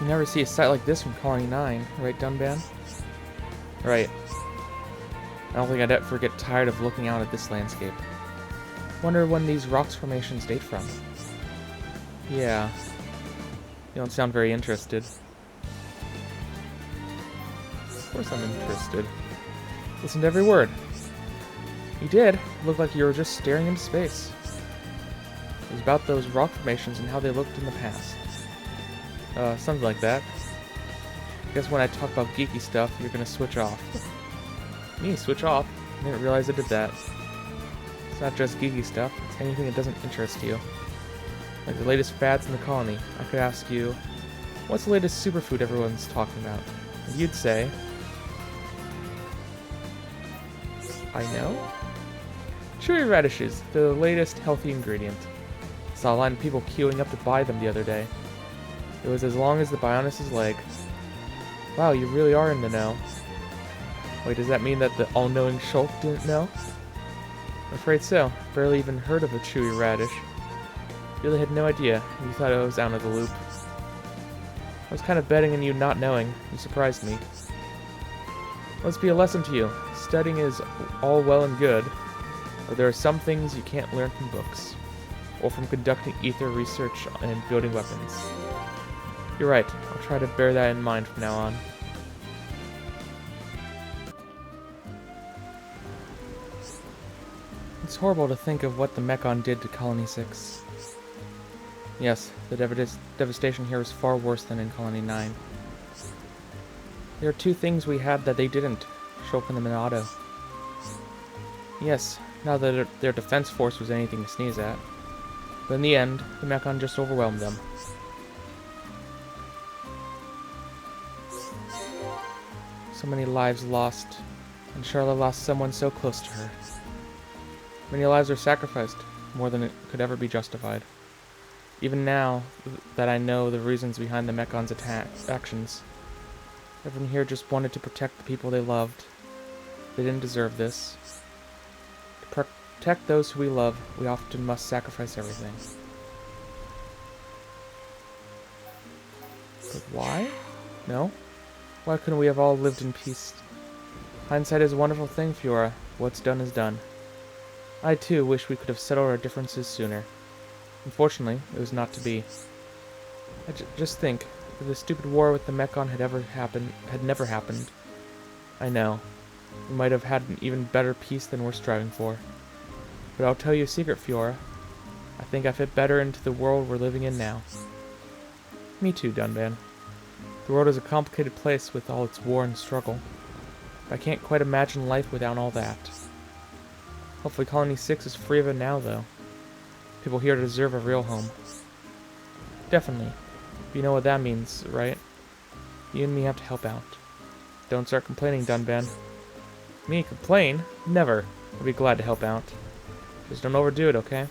You never see a sight like this from Colony 9, right, Dunban? Right. I don't think I'd ever get tired of looking out at this landscape. Wonder when these rocks formations date from. Yeah. You don't sound very interested. Of course I'm interested. Listen to every word. You did. It looked like you were just staring into space. It was about those rock formations and how they looked in the past. Something like that. I guess when I talk about geeky stuff, you're gonna switch off. Me, switch off? I didn't realize I did that. It's not just geeky stuff, it's anything that doesn't interest you. Like the latest fads in the colony. I could ask you, what's the latest superfood everyone's talking about? And you'd say, I know? Chewy radishes, they're the latest healthy ingredient. I saw a line of people queuing up to buy them the other day. It was as long as the Bionis' leg. Wow, you really are in the know. Wait, does that mean that the all-knowing Shulk didn't know? I'm afraid so. Barely even heard of a chewy radish. Really had no idea. You thought I was out of the loop. I was kind of betting on you not knowing. You surprised me. Let's be a lesson to you. Studying is all well and good, but there are some things you can't learn from books, or from conducting ether research and building weapons. You're right. I'll try to bear that in mind from now on. It's horrible to think of what the Mechon did to Colony 6. Yes, the devastation here was far worse than in Colony 9. There are two things we had that they didn't. Shulk and the Monado. Yes, not that their defense force was anything to sneeze at. But in the end, the Mechon just overwhelmed them. So many lives lost, and Charlotte lost someone so close to her. Many lives were sacrificed, more than it could ever be justified. Even now that I know the reasons behind the Mekon's actions, everyone here just wanted to protect the people they loved. They didn't deserve this. To protect those who we love, we often must sacrifice everything. But why? No? Why couldn't we have all lived in peace? Hindsight is a wonderful thing, Fiora. What's done is done. I, too, wish we could have settled our differences sooner. Unfortunately, it was not to be. Just think, if the stupid war with the Mechon had never happened. I know. We might have had an even better peace than we're striving for. But I'll tell you a secret, Fiora. I think I fit better into the world we're living in now. Me too, Dunban. The world is a complicated place with all its war and struggle. But I can't quite imagine life without all that. Hopefully Colony 6 is free of it now, though. People here deserve a real home. Definitely. You know what that means, right? You and me have to help out. Don't start complaining, Dunban. Me complain? Never. I'll be glad to help out. Just don't overdo it, okay?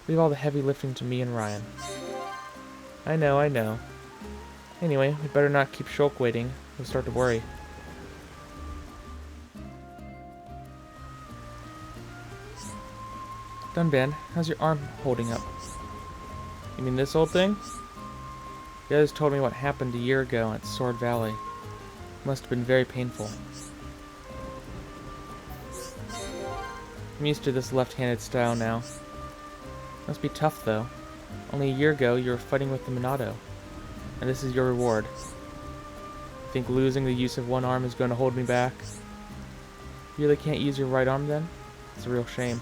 Leave all the heavy lifting to me and Ryan. I know, I know. Anyway, we better not keep Shulk waiting. He'll start to worry. Dunban, how's your arm holding up? You mean this old thing? The others told me what happened a year ago at Sword Valley. It must have been very painful. I'm used to this left-handed style now. Must be tough, though. Only a year ago, you were fighting with the Monado. And this is your reward. You think losing the use of one arm is going to hold me back? You really can't use your right arm, then? It's a real shame.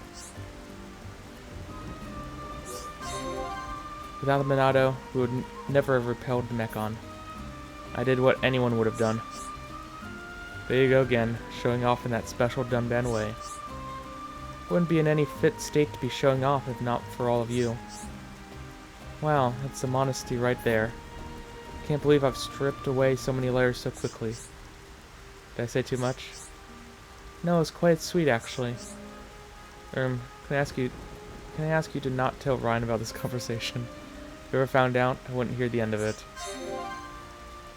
Without the Monado, we would never have repelled the Mechon. I did what anyone would have done. There you go again, showing off in that special Dunban way. Wouldn't be in any fit state to be showing off if not for all of you. Wow, that's some honesty right there. Can't believe I've stripped away so many layers so quickly. Did I say too much? No, it's quite sweet actually. Can I ask you to not tell Ryan about this conversation? If you ever found out, I wouldn't hear the end of it.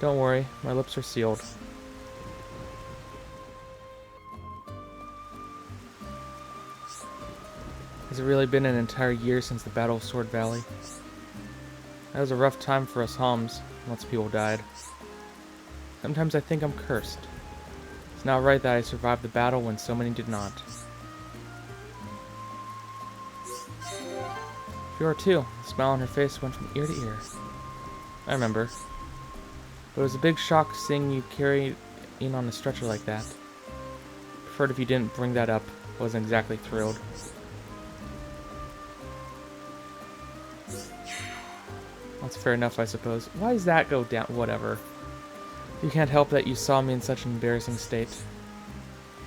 Don't worry, my lips are sealed. Has it really been an entire year since the Battle of Sword Valley? That was a rough time for us Homs. Lots of people died. Sometimes I think I'm cursed. It's not right that I survived the battle when so many did not. Fiora too. The smile on her face went from ear to ear. I remember. But it was a big shock seeing you carried in on a stretcher like that. Preferred if you didn't bring that up. Wasn't exactly thrilled. That's fair enough, I suppose. Why does that go down? Whatever. You can't help that you saw me in such an embarrassing state.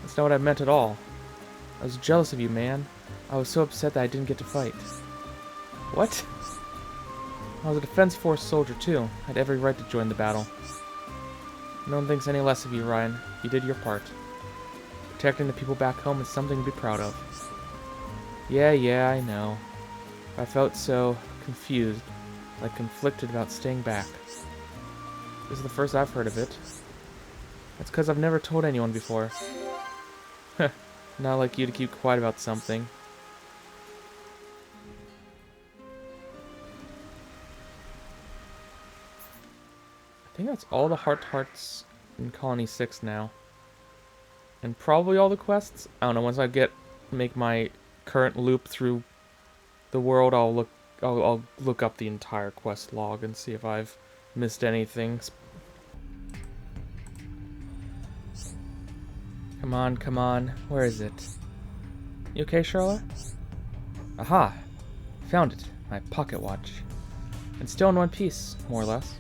That's not what I meant at all. I was jealous of you, man. I was so upset that I didn't get to fight. What? I was a Defense Force soldier, too. I had every right to join the battle. No one thinks any less of you, Ryan. You did your part. Protecting the people back home is something to be proud of. Yeah, I know. I felt so confused, like conflicted about staying back. This is the first I've heard of it. That's because I've never told anyone before. Not like you to keep quiet about something. I think that's all the hearts in Colony 6 now. And probably all the quests. I don't know, once I make my current loop through the world, I'll look up the entire quest log and see if I've missed anything. Come on. Where is it? You okay, Charlotte? Aha! Found it. My pocket watch. And still in one piece, more or less.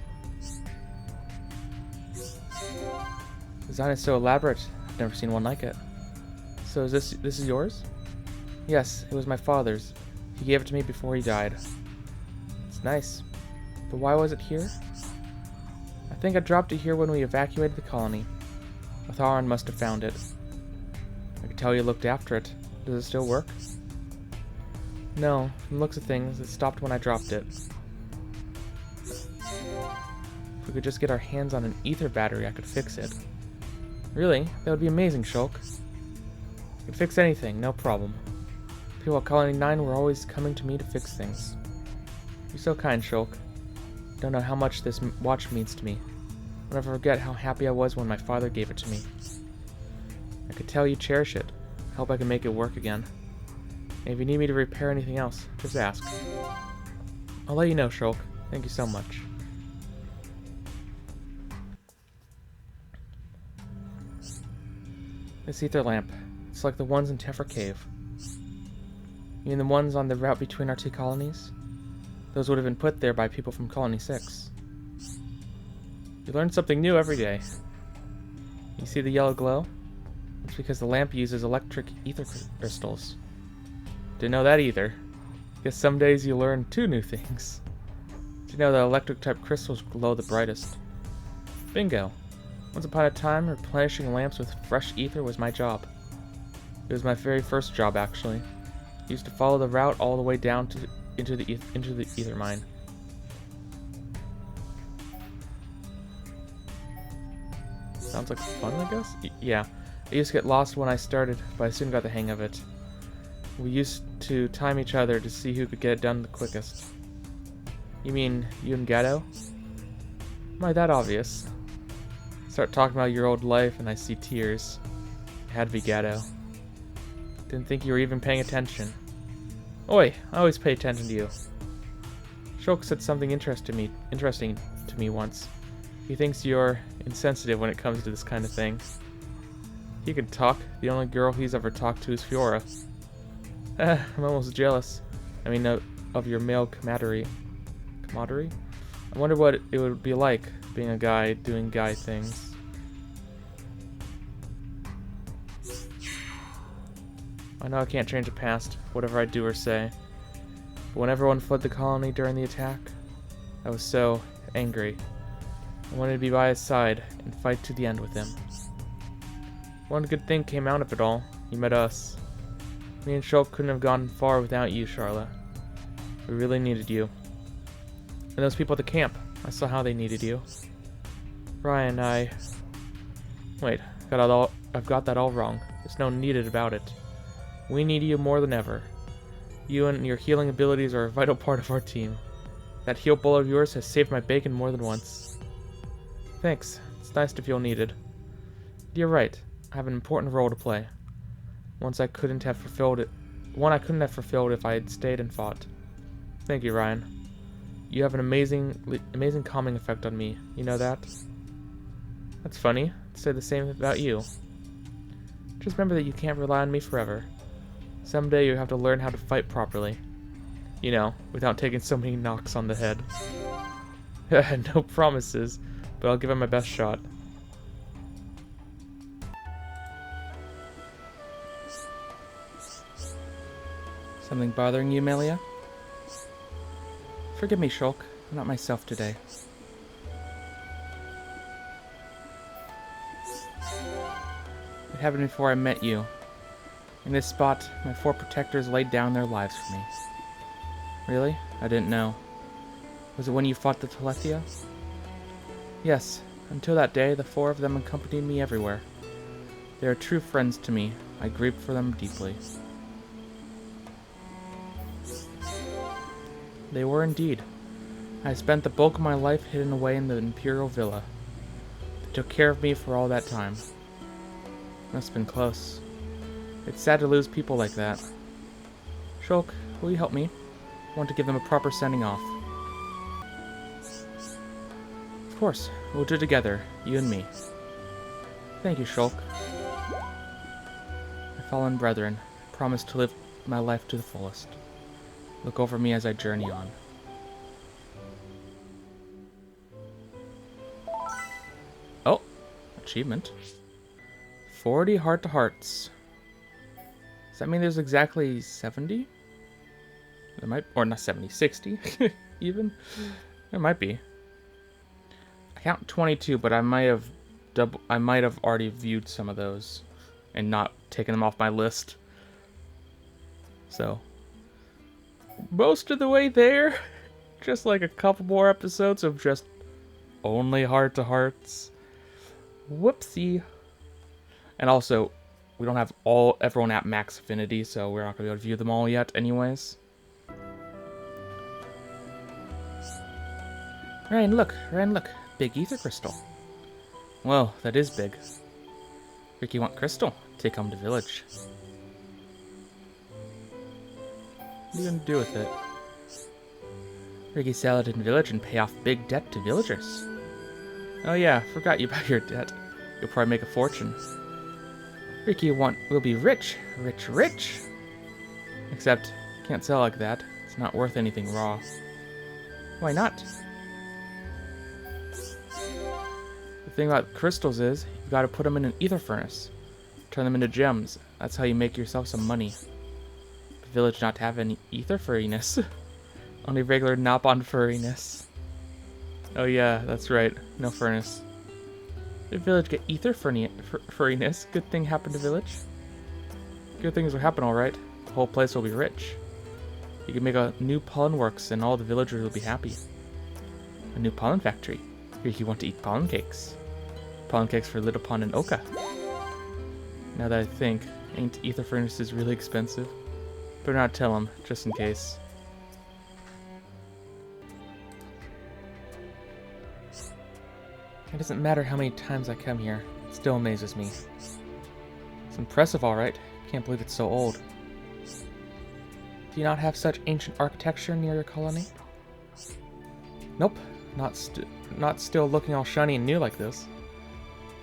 The design is so elaborate. I've never seen one like it. So this is yours? Yes, it was my father's. He gave it to me before he died. It's nice. But why was it here? I think I dropped it here when we evacuated the colony. Atharon must have found it. I could tell you looked after it. Does it still work? No, from the looks of things, it stopped when I dropped it. If we could just get our hands on an ether battery, I could fix it. Really? That would be amazing, Shulk. I could fix anything, no problem. People at Colony 9 were always coming to me to fix things. You're so kind, Shulk. Don't know how much this watch means to me. I'll never forget how happy I was when my father gave it to me. I could tell you cherish it. I hope I can make it work again. And if you need me to repair anything else, just ask. I'll let you know, Shulk. Thank you so much. This ether lamp. It's like the ones in Tefra Cave. You mean the ones on the route between our two colonies? Those would have been put there by people from Colony 6. You learn something new every day. You see the yellow glow? It's because the lamp uses electric ether crystals. Didn't know that either. Guess some days you learn 2 new things. Did you know that electric type crystals glow the brightest? Bingo. Once upon a time, replenishing lamps with fresh ether was my job. It was my very first job, actually. I used to follow the route all the way down into the ether mine. Sounds like fun, I guess? Yeah. I used to get lost when I started, but I soon got the hang of it. We used to time each other to see who could get it done the quickest. You mean you and Gatto? Am I that obvious? Start talking about your old life and I see tears. It had to be Gatto. Didn't think you were even paying attention. Oi, I always pay attention to you. Shulk said something interesting to me once. He thinks you're insensitive when it comes to this kind of thing. He can talk. The only girl he's ever talked to is Fiora. I'm almost jealous. I mean, of your male camaraderie. Camaraderie? I wonder what it would be like being a guy doing guy things. I know I can't change the past, whatever I do or say. But when everyone fled the colony during the attack, I was so angry. I wanted to be by his side and fight to the end with him. One good thing came out of it all. You met us. Me and Shulk couldn't have gone far without you, Charlotte. We really needed you. And those people at the camp, I saw how they needed you. Ryan, Wait, I've got that all wrong. There's no needed about it. We need you more than ever. You and your healing abilities are a vital part of our team. That heel bowl of yours has saved my bacon more than once. Thanks. It's nice to feel needed. You're right. I have an important role to play. One I couldn't have fulfilled if I had stayed and fought. Thank you, Ryan. You have an amazing calming effect on me. You know that? That's funny. I'd say the same about you. Just remember that you can't rely on me forever. Someday you have to learn how to fight properly. You know, without taking so many knocks on the head. No promises, but I'll give it my best shot. Something bothering you, Melia? Forgive me, Shulk. I'm not myself today. It happened before I met you. In this spot, my 4 protectors laid down their lives for me. Really? I didn't know. Was it when you fought the Telethia? Yes. Until that day, the 4 of them accompanied me everywhere. They are true friends to me. I grieve for them deeply. They were indeed. I spent the bulk of my life hidden away in the Imperial Villa. They took care of me for all that time. Must have been close. It's sad to lose people like that. Shulk, will you help me? I want to give them a proper sending off. Of course, we'll do it together, you and me. Thank you, Shulk. My fallen brethren, promise to live my life to the fullest. Look over me as I journey on. Oh, achievement. 40 heart-to-hearts. Does that mean there's exactly 70? There might, or not 70, 60 even? There might be. I count 22, but I might have already viewed some of those and not taken them off my list. So, most of the way there. Just like a couple more episodes of just only heart-to-hearts. Whoopsie. And also, we don't have everyone at max affinity, so we're not going to be able to view them all yet anyways. Ryan, look. Big ether crystal. Well, that is big. Ricky want crystal. Take home to village. What are you going to do with it? Ricky sell it in village and pay off big debt to villagers. Oh yeah, forgot you about your debt. You'll probably make a fortune. Ricky will be rich. Except, can't sell like that. It's not worth anything raw. Why not? The thing about crystals is, you've got to put them in an ether furnace. Turn them into gems. That's how you make yourself some money. The village not have any ether furriness. Only regular Nabon furriness. Oh yeah, that's right. No furnace. The village get ether furriness. Good thing happened to village. Good things will happen, alright. The whole place will be rich. You can make a new pollen works and all the villagers will be happy. A new pollen factory. Here you want to eat pollen cakes. Pollen cakes for Little Pond and Oka. Now that I think, ain't ether furnaces really expensive? Better not tell them, just in case. It doesn't matter how many times I come here, it still amazes me. It's impressive, alright. Can't believe it's so old. Do you not have such ancient architecture near your colony? Nope. Not still looking all shiny and new like this.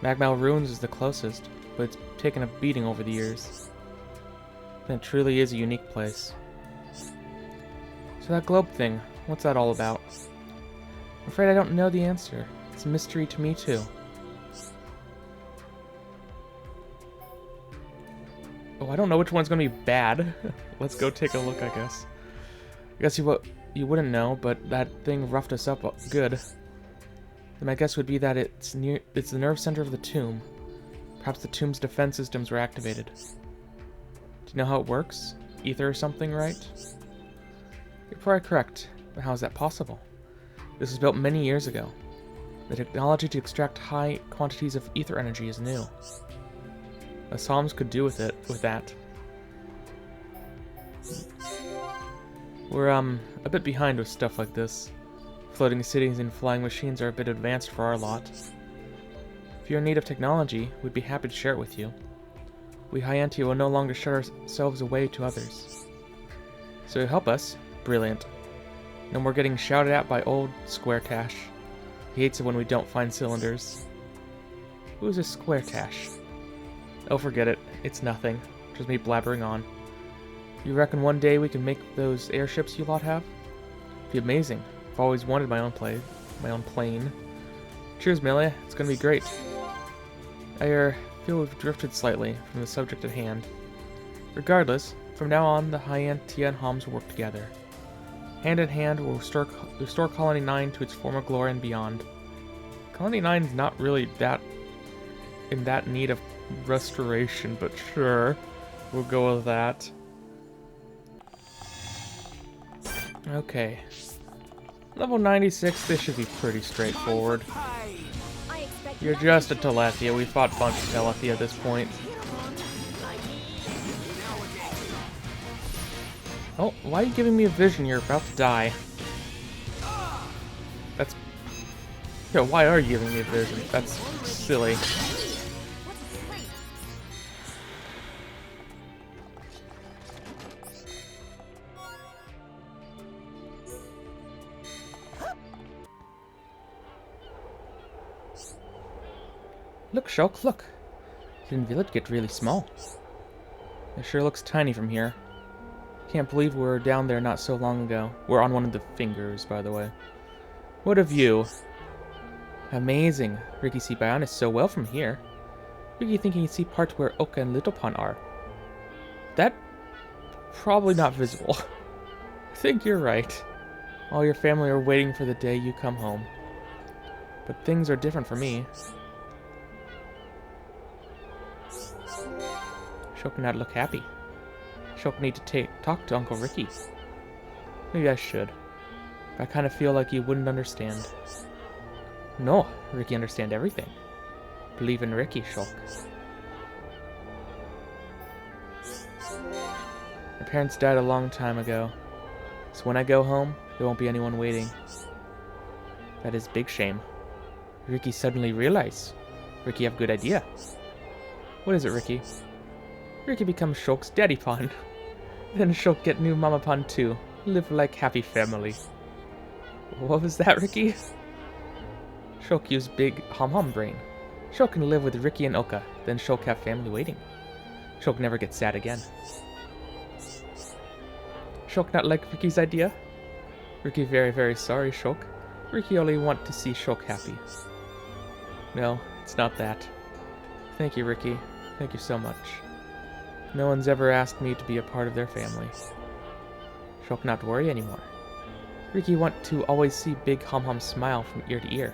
Magmal Ruins is the closest, but it's taken a beating over the years. And it truly is a unique place. So that globe thing, what's that all about? I'm afraid I don't know the answer. It's a mystery to me too. Oh, I don't know which one's gonna be bad. Let's go take a look, I guess. I guess you wouldn't know, but that thing roughed us up good. Then my guess would be that it's the nerve center of the tomb. Perhaps the tomb's defense systems were activated. Do you know how it works? Ether or something, right? You're probably correct, but how is that possible? This was built many years ago. The technology to extract high quantities of ether energy is new. The Psalms could do with that. We're a bit behind with stuff like this. Floating cities and flying machines are a bit advanced for our lot. If you're in need of technology, we'd be happy to share it with you. We Hyantia will no longer shut ourselves away to others. So you help us? Brilliant. No more getting shouted at by old Square Tash. He hates it when we don't find cylinders. Who's a Square Tash? Oh, forget it. It's nothing. Just me blabbering on. You reckon one day we can make those airships you lot have? Be amazing. I've always wanted my own plane. Cheers, Melia. It's gonna be great. I feel we've drifted slightly from the subject at hand. Regardless, from now on, the Hyantia and Homs will work together. Hand in hand, we'll restore Colony 9 to its former glory and beyond. Colony 9 is not really in that need of restoration, but sure, we'll go with that. Okay. Level 96, this should be pretty straightforward. You're just a Telethia. We fought a bunch of Telethia at this point. Oh, why are you giving me a vision? You're about to die. That's... Yo, why are you giving me a vision? That's silly. Look, Shulk, look. Didn't village get really small? It sure looks tiny from here. Can't believe we were down there not so long ago. We're on one of the fingers, by the way. What a view. Amazing. Ricky see Bionis so well from here. Ricky think he can see parts where Oka and Little Pond are. That... probably not visible. I think you're right. All your family are waiting for the day you come home. But things are different for me. Shulk not look happy. Shulk need to talk to Uncle Ricky. Maybe I should. But I kind of feel like you wouldn't understand. No, Ricky understand everything. Believe in Ricky, Shulk. My parents died a long time ago. So when I go home, there won't be anyone waiting. That is big shame. Ricky suddenly realize. Ricky have good idea. What is it, Ricky? Ricky becomes Shulk's daddy pond. Then Shulk get new mama pond too. Live like happy family. What was that, Ricky? Shulk use big hom brain. Shulk can live with Ricky and Oka. Then Shulk have family waiting. Shulk never gets sad again. Shulk not like Ricky's idea? Ricky very, very sorry, Shulk. Ricky only want to see Shulk happy. No, it's not that. Thank you, Ricky. Thank you so much. No one's ever asked me to be a part of their family. Shulk not worry anymore. Ricky want to always see big hom smile from ear to ear.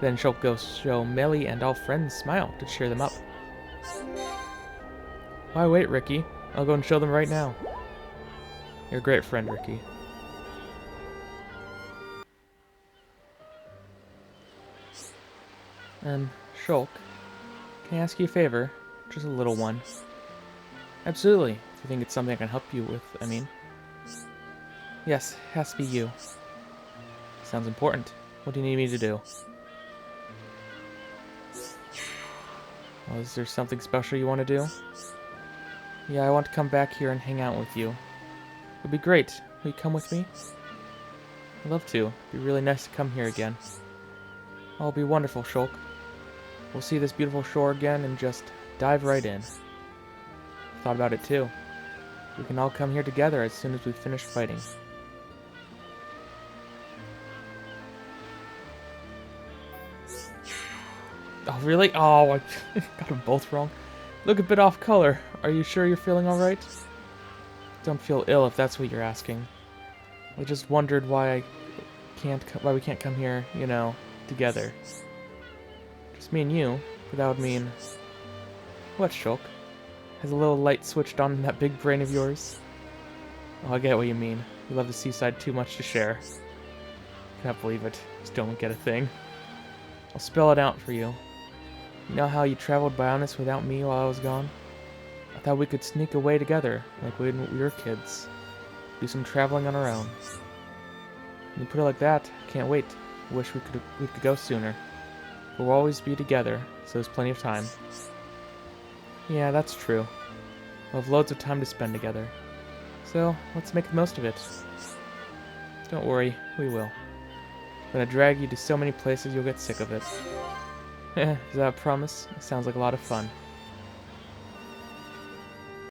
Then Shulk go show Melly and all friends smile to cheer them up. Why wait, Ricky? I'll go and show them right now. You're a great friend, Ricky. Shulk, can I ask you a favor? Just a little one. Absolutely, if you think it's something I can help you with, I mean. Yes, it has to be you. Sounds important. What do you need me to do? Well, is there something special you want to do? Yeah, I want to come back here and hang out with you. It'd be great. Will you come with me? I'd love to. It'd be really nice to come here again. Oh, it'll be wonderful, Shulk. We'll see this beautiful shore again and just dive right in. Thought about it too. We can all come here together as soon as we finish fighting. Oh, really? Oh, I got them both wrong. Look a bit off color. Are you sure you're feeling alright? Don't feel ill if that's what you're asking. I just wondered why we can't come here, you know, together. Just me and you, but that would mean... What, Shulk? Has a little light switched on in that big brain of yours? Oh, I get what you mean. You love the seaside too much to share. Can't believe it. Just don't get a thing. I'll spell it out for you. You know how you traveled Bionis without me while I was gone? I thought we could sneak away together, like when we were kids. Do some traveling on our own. When you put it like that, I can't wait. Wish we could go sooner. But we'll always be together, so there's plenty of time. Yeah, that's true. We'll have loads of time to spend together. So, let's make the most of it. Don't worry, we will. I'm gonna drag you to so many places you'll get sick of it. Is that a promise? It sounds like a lot of fun.